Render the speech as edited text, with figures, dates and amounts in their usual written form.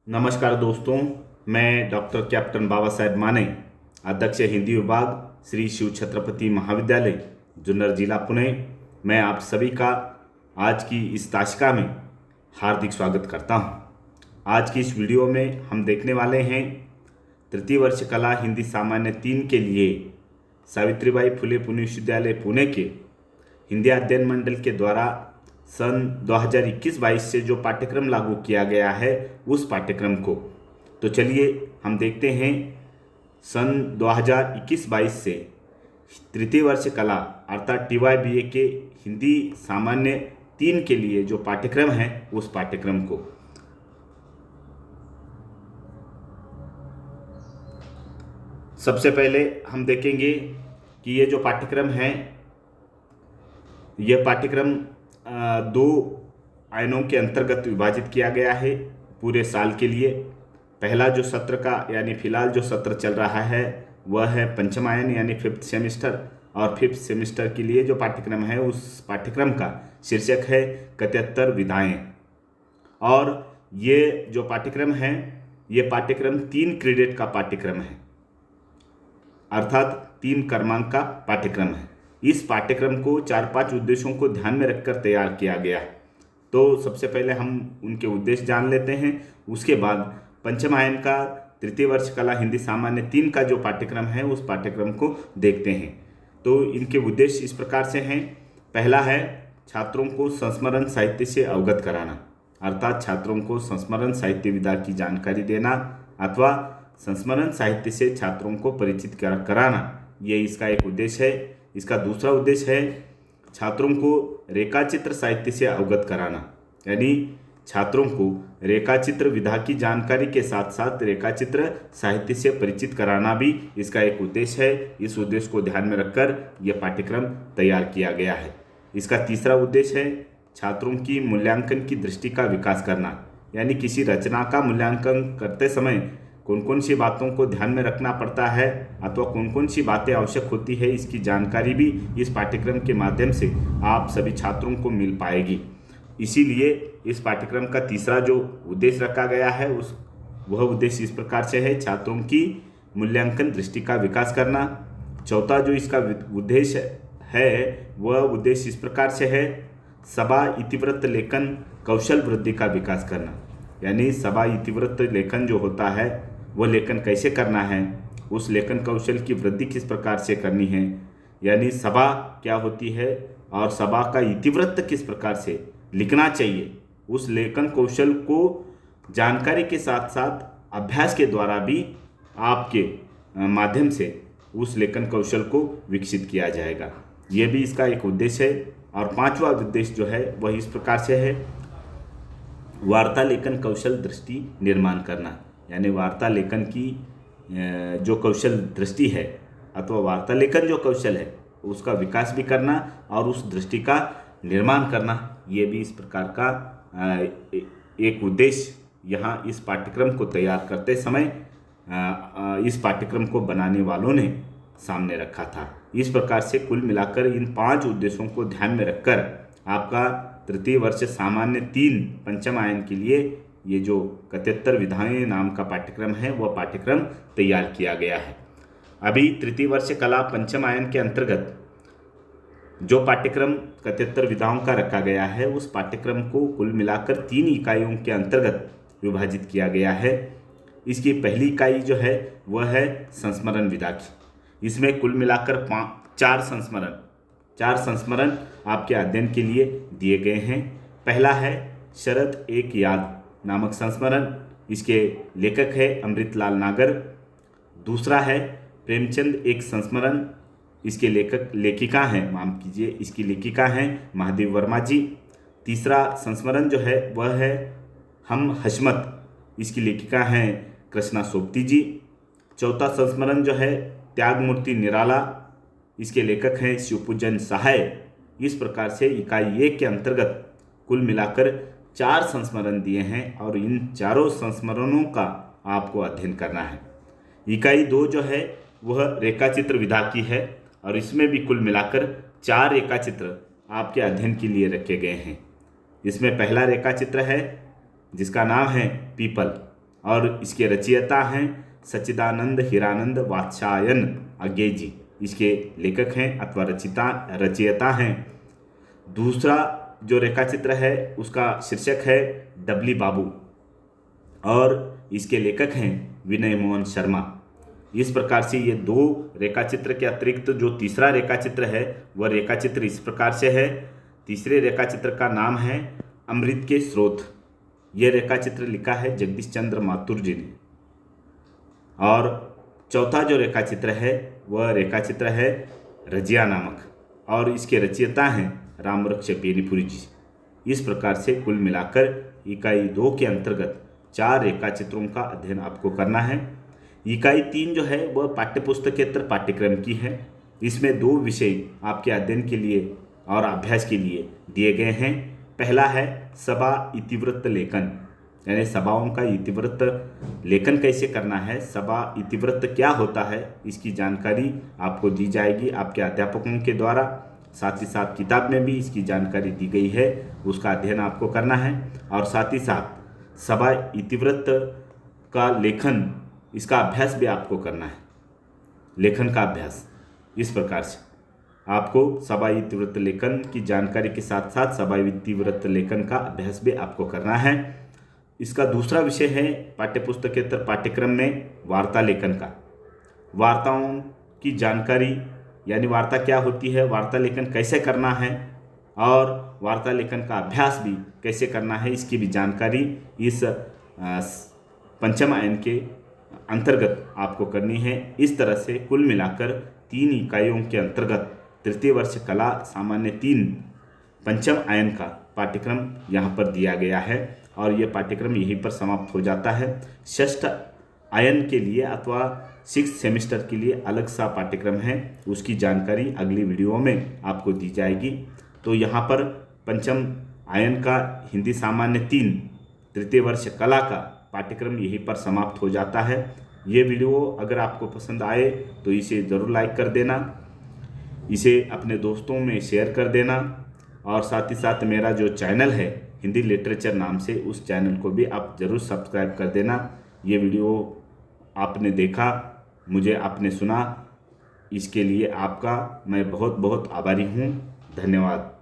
नमस्कार दोस्तों, मैं डॉक्टर कैप्टन बाबा साहेब माने, अध्यक्ष हिंदी विभाग, श्री शिव छत्रपति महाविद्यालय, जुन्नर जिला पुणे। मैं आप सभी का आज की इस ताशिका में हार्दिक स्वागत करता हूं। आज की इस वीडियो में हम देखने वाले हैं तृतीय वर्ष कला हिंदी सामान्य 3 के लिए सावित्रीबाई फुले पुणे विश्वविद्यालय पुणे के हिंदी अध्ययन मंडल के द्वारा सन 2021-22 से जो पाठ्यक्रम लागू किया गया है उस पाठ्यक्रम को। तो चलिए हम देखते हैं सन 2021-22 से तृतीय वर्ष कला अर्थात TYBA के हिंदी सामान्य 3 के लिए जो पाठ्यक्रम है उस पाठ्यक्रम को। सबसे पहले हम देखेंगे कि ये जो पाठ्यक्रम है, यह पाठ्यक्रम 2 आयनों के अंतर्गत विभाजित किया गया है पूरे साल के लिए। पहला जो सत्र का यानी फिलहाल जो सत्र चल रहा है वह है पंचम आयन यानी 5th सेमेस्टर, और 5th सेमेस्टर के लिए जो पाठ्यक्रम है उस पाठ्यक्रम का शीर्षक है 71 विधाएं। और ये जो पाठ्यक्रम है ये पाठ्यक्रम 3 क्रेडिट का पाठ्यक्रम है, अर्थात 3 क्रमांक का पाठ्यक्रम है। इस पाठ्यक्रम को 4-5 उद्देश्यों को ध्यान में रखकर तैयार किया गया है। तो सबसे पहले हम उनके उद्देश्य जान लेते हैं, उसके बाद पंचम आयन का तृतीय वर्ष कला हिंदी सामान्य 3 का जो पाठ्यक्रम है उस पाठ्यक्रम को देखते हैं। तो इनके उद्देश्य इस प्रकार से हैं। पहला है छात्रों को संस्मरण साहित्य से अवगत कराना, अर्थात छात्रों को संस्मरण साहित्य विधा की जानकारी देना अथवा संस्मरण साहित्य से छात्रों को परिचित कराना, ये इसका एक उद्देश्य है। इसका दूसरा उद्देश्य है छात्रों को रेखाचित्र साहित्य से अवगत कराना, यानी छात्रों को रेखाचित्र विधा की जानकारी के साथ साथ रेखाचित्र साहित्य से परिचित कराना भी इसका एक उद्देश्य है। इस उद्देश्य को ध्यान में रखकर यह पाठ्यक्रम तैयार किया गया है। इसका तीसरा उद्देश्य है छात्रों की मूल्यांकन की दृष्टि का विकास करना, यानी किसी रचना का मूल्यांकन करते समय कौन कौन सी बातों को ध्यान में रखना पड़ता है अथवा कौन कौन सी बातें आवश्यक होती है, इसकी जानकारी भी इस पाठ्यक्रम के माध्यम से आप सभी छात्रों को मिल पाएगी। इसीलिए इस पाठ्यक्रम का तीसरा जो उद्देश्य रखा गया है वह उद्देश्य इस प्रकार से है छात्रों की मूल्यांकन दृष्टि का विकास करना। चौथा जो इसका उद्देश्य है वह उद्देश्य इस प्रकार से है सभा इतिवृत्त लेखन कौशल वृद्धि का विकास करना, यानी सभा इतिवृत्त लेखन जो होता है वह लेखन कैसे करना है, उस लेखन कौशल की वृद्धि किस प्रकार से करनी है, यानी सभा क्या होती है और सभा का इतिवृत्त किस प्रकार से लिखना चाहिए, उस लेखन कौशल को जानकारी के साथ साथ अभ्यास के द्वारा भी आपके माध्यम से उस लेखन कौशल को विकसित किया जाएगा। ये भी इसका एक उद्देश्य है। और 5वां उद्देश्य जो है वह इस प्रकार से है वार्ता लेखन कौशल दृष्टि निर्माण करना, यानी वार्ता लेखन की जो कौशल दृष्टि है अथवा वार्ता लेखन जो कौशल है उसका विकास भी करना और उस दृष्टि का निर्माण करना, ये भी इस प्रकार का एक उद्देश्य यहाँ इस पाठ्यक्रम को तैयार करते समय इस पाठ्यक्रम को बनाने वालों ने सामने रखा था। इस प्रकार से कुल मिलाकर इन 5 उद्देश्यों को ध्यान में रखकर आपका तृतीय वर्ष सामान्य 3 पंचम आयन के लिए ये जो 71 विधाएं नाम का पाठ्यक्रम है वह पाठ्यक्रम तैयार किया गया है। अभी तृतीय वर्ष कला पंचम आयन के अंतर्गत जो पाठ्यक्रम 71 विधाओं का रखा गया है उस पाठ्यक्रम को कुल मिलाकर 3 इकाइयों के अंतर्गत विभाजित किया गया है। इसकी पहली इकाई जो है वह है संस्मरण विधा की। इसमें कुल मिलाकर 4 संस्मरण आपके अध्ययन के लिए दिए गए हैं। पहला है शरद एक याद नामक संस्मरण, इसके लेखक है अमृतलाल नागर। दूसरा है प्रेमचंद एक संस्मरण, इसके लेखिका हैं इसकी लेखिका हैं महादेव वर्मा जी। तीसरा संस्मरण जो है वह है हम हशमत, इसकी लेखिका हैं कृष्णा सोपती जी। चौथा संस्मरण जो है त्यागमूर्ति निराला, इसके लेखक हैं शिवपूजन सहाय। इस प्रकार से इकाई 1 के अंतर्गत कुल मिलाकर 4 संस्मरण दिए हैं और इन चारों संस्मरणों का आपको अध्ययन करना है। इकाई 2 जो है वह रेखाचित्र विधा की है और इसमें भी कुल मिलाकर 4 रेखाचित्र आपके अध्ययन के लिए रखे गए हैं। इसमें पहला रेखाचित्र है जिसका नाम है पीपल, और इसके रचयिता हैं सच्चिदानंद हीरानंद वात्स्यायन अज्ञे जी, इसके लेखक हैं अथवा रचयिता हैं। दूसरा जो रेखाचित्र है उसका शीर्षक है डबली बाबू और इसके लेखक हैं विनय मोहन शर्मा। इस प्रकार से ये दो रेखाचित्र के अतिरिक्त जो तीसरा रेखाचित्र है वह रेखाचित्र इस प्रकार से है। तीसरे रेखाचित्र का नाम है अमृत के स्रोत। यह रेखाचित्र लिखा है जगदीश चंद्र माथुर जी ने। और चौथा जो रेखाचित्र है वह रेखाचित्र है रजिया नामक और इसके रचयिता हैं रामवृक्ष बेनीपुरी जी। इस प्रकार से कुल मिलाकर इकाई 2 के अंतर्गत 4 रेखाचित्रों का अध्ययन आपको करना है। इकाई 3 जो है वह पाठ्यपुस्तकेतर पाठ्यक्रम की है। इसमें 2 विषय आपके अध्ययन के लिए और अभ्यास के लिए दिए गए हैं। पहला है सभा इतिवृत्त लेखन, यानी सभाओं का इतिवृत्त लेखन कैसे करना है, सभा इतिवृत्त क्या होता है, इसकी जानकारी आपको दी जाएगी आपके अध्यापकों के द्वारा। साथ ही साथ किताब में भी इसकी जानकारी दी गई है, उसका अध्ययन आपको करना है। और साथ ही साथ सभा इतिवृत्त का लेखन, इसका अभ्यास भी आपको करना है, लेखन का अभ्यास। इस प्रकार से आपको सभा इतिवृत्त लेखन की जानकारी के साथ साथ सभा इतिवृत्त लेखन का अभ्यास भी आपको करना है। इसका दूसरा विषय है पाठ्यपुस्तकेतर पाठ्यक्रम में वार्ता लेखन का। वार्ताओं की जानकारी, यानी वार्ता क्या होती है, वार्ता लेखन कैसे करना है और वार्ता लेखन का अभ्यास भी कैसे करना है, इसकी भी जानकारी इस पंचम आयन के अंतर्गत आपको करनी है। इस तरह से कुल मिलाकर 3 इकाइयों के अंतर्गत तृतीय वर्ष कला सामान्य 3 पंचम आयन का पाठ्यक्रम यहाँ पर दिया गया है और ये पाठ्यक्रम यहीं पर समाप्त हो जाता है। षष्ठ आयन के लिए अथवा 6th सेमेस्टर के लिए अलग सा पाठ्यक्रम है, उसकी जानकारी अगली वीडियो में आपको दी जाएगी। तो यहाँ पर पंचम आयन का हिंदी सामान्य 3 तृतीय वर्ष कला का पाठ्यक्रम यहीं पर समाप्त हो जाता है। ये वीडियो अगर आपको पसंद आए तो इसे ज़रूर लाइक कर देना, इसे अपने दोस्तों में शेयर कर देना और साथ ही साथ मेरा जो चैनल है हिंदी लिटरेचर नाम से, उस चैनल को भी आप ज़रूर सब्सक्राइब कर देना। ये वीडियो आपने देखा, मुझे आपने सुना, इसके लिए आपका मैं बहुत बहुत आभारी हूँ। धन्यवाद।